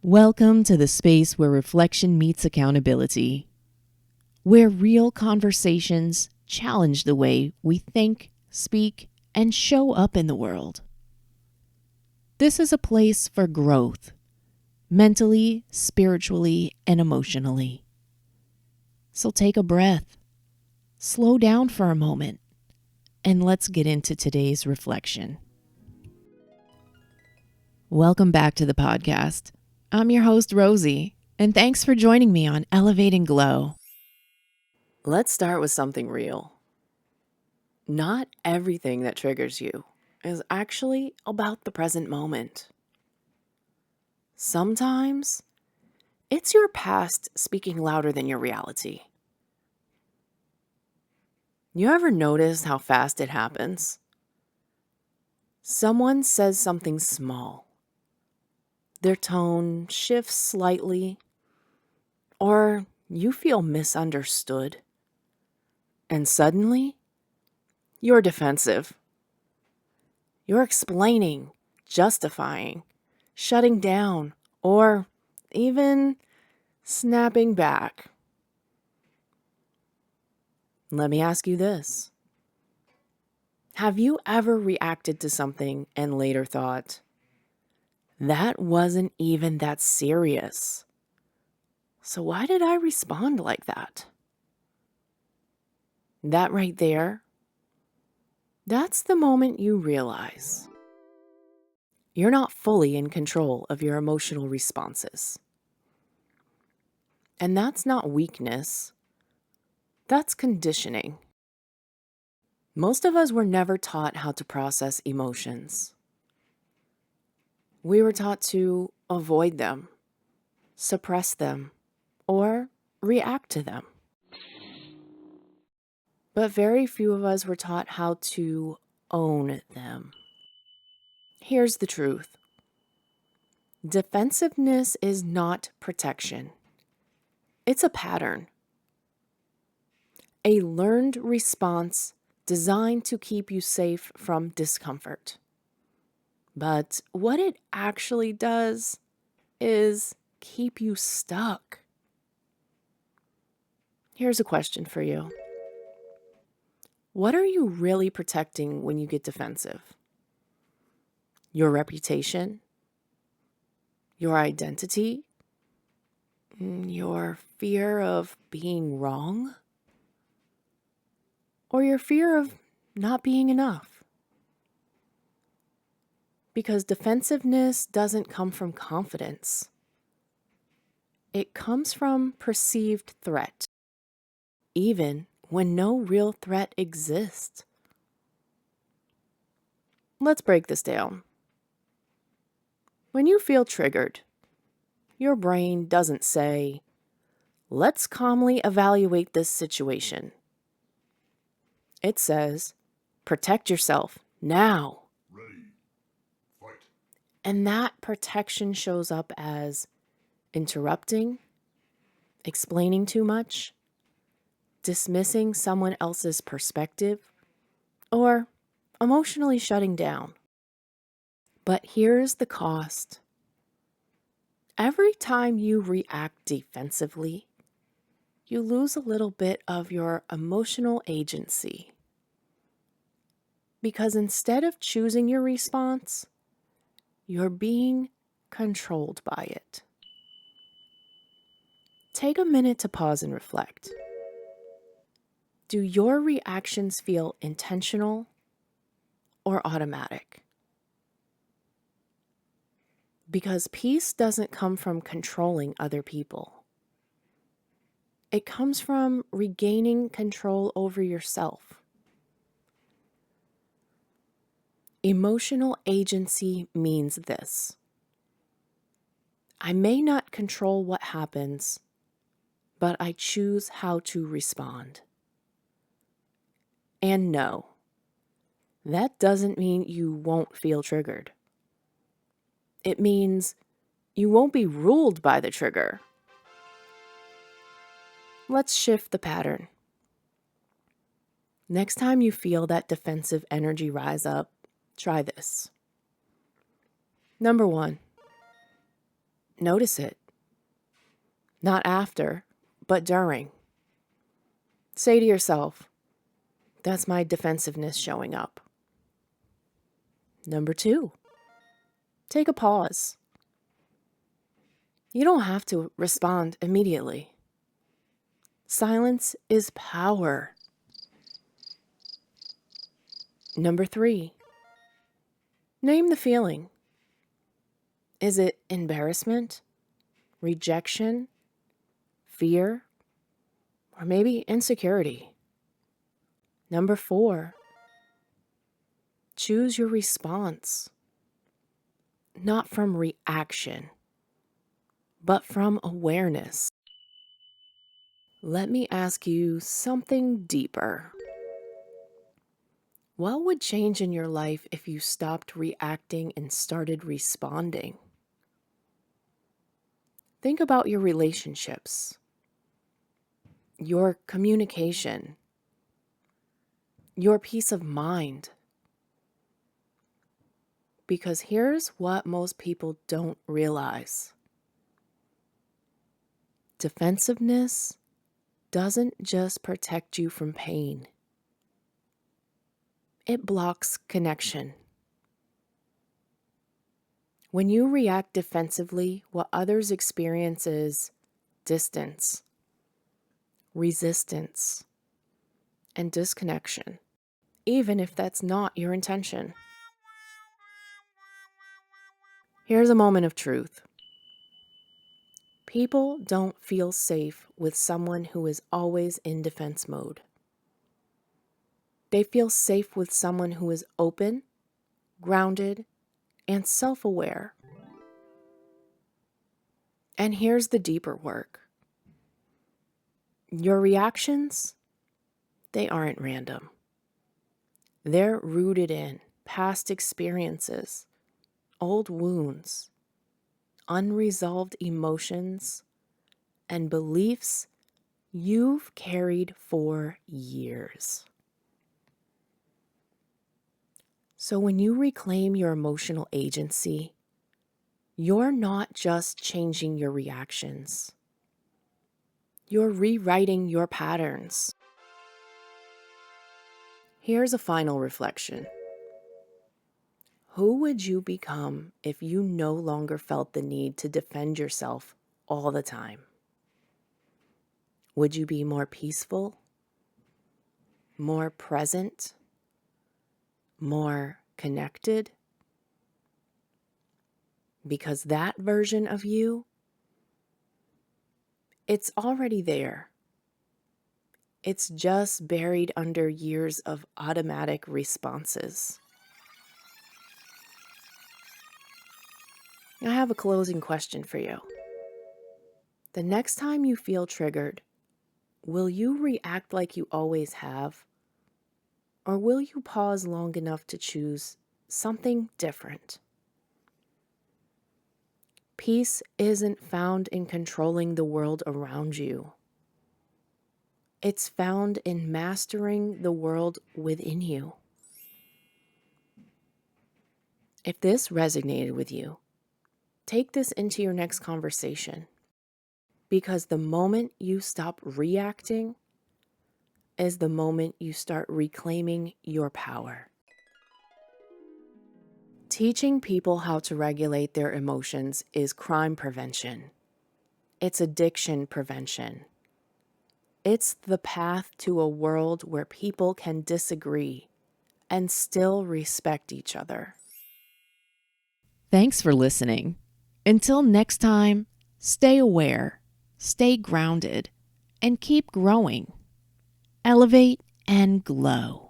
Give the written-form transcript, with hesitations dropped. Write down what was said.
Welcome to the space where reflection meets accountability, where real conversations challenge the way we think, speak, and show up in the world. This is a place for growth, mentally, spiritually, and emotionally. So take a breath, slow down for a moment, and let's get into today's reflection. Welcome back to the podcast. I'm your host, Rosie, and thanks for joining me on Elevating Glow. Let's start with something real. Not everything that triggers you is actually about the present moment. Sometimes it's your past speaking louder than your reality. You ever notice how fast it happens? Someone says something small. Their tone shifts slightly, or you feel misunderstood. And suddenly, you're defensive. You're explaining, justifying, shutting down, or even snapping back. Let me ask you this. Have you ever reacted to something and later thought, that wasn't even that serious? So why did I respond like that? That right there, that's the moment you realize you're not fully in control of your emotional responses. And that's not weakness, that's conditioning. Most of us were never taught how to process emotions. We were taught to avoid them, suppress them, or react to them. But very few of us were taught how to own them. Here's the truth. Defensiveness is not protection. It's a pattern. A learned response designed to keep you safe from discomfort. But what it actually does is keep you stuck. Here's a question for you. What are you really protecting when you get defensive? Your reputation? Your identity? Your fear of being wrong? Or your fear of not being enough? Because defensiveness doesn't come from confidence. It comes from perceived threat, even when no real threat exists. Let's break this down. When you feel triggered, your brain doesn't say, let's calmly evaluate this situation. It says, protect yourself now. Ready. Fight. And that protection shows up as interrupting, explaining too much, dismissing someone else's perspective, or emotionally shutting down. But here's the cost. Every time you react defensively, you lose a little bit of your emotional agency. Because instead of choosing your response, you're being controlled by it. Take a minute to pause and reflect. Do your reactions feel intentional or automatic? Because peace doesn't come from controlling other people. It comes from regaining control over yourself. Emotional agency means this. I may not control what happens, but I choose how to respond. And no, that doesn't mean you won't feel triggered. It means you won't be ruled by the trigger. Let's shift the pattern. Next time you feel that defensive energy rise up, try this. Number 1, Notice it. Not after, but during. Say to yourself, that's my defensiveness showing up. Number 2, take a pause. You don't have to respond immediately. Silence is power. Number 3, name the feeling. Is it embarrassment, rejection, fear, or maybe insecurity? Number 4, choose your response, not from reaction, but from awareness. Let me ask you something deeper. What would change in your life if you stopped reacting and started responding? Think about your relationships, your communication, your peace of mind. Because here's what most people don't realize. Defensiveness doesn't just protect you from pain. It blocks connection. When you react defensively, what others experience is distance, resistance, and disconnection, even if that's not your intention. Here's a moment of truth. People don't feel safe with someone who is always in defense mode. They feel safe with someone who is open, grounded, and self-aware. And here's the deeper work. Your reactions, they aren't random. They're rooted in past experiences, old wounds, unresolved emotions, and beliefs you've carried for years. So when you reclaim your emotional agency, you're not just changing your reactions. You're rewriting your patterns. Here's a final reflection. Who would you become if you no longer felt the need to defend yourself all the time? Would you be more peaceful, more present, more connected? Because that version of you, it's already there. It's just buried under years of automatic responses. I have a closing question for you. The next time you feel triggered, will you react like you always have? Or will you pause long enough to choose something different? Peace isn't found in controlling the world around you. It's found in mastering the world within you. If this resonated with you, take this into your next conversation. Because the moment you stop reacting is the moment you start reclaiming your power. Teaching people how to regulate their emotions is crime prevention. It's addiction prevention. It's the path to a world where people can disagree and still respect each other. Thanks for listening. Until next time, stay aware, stay grounded, and keep growing. Elevate and glow.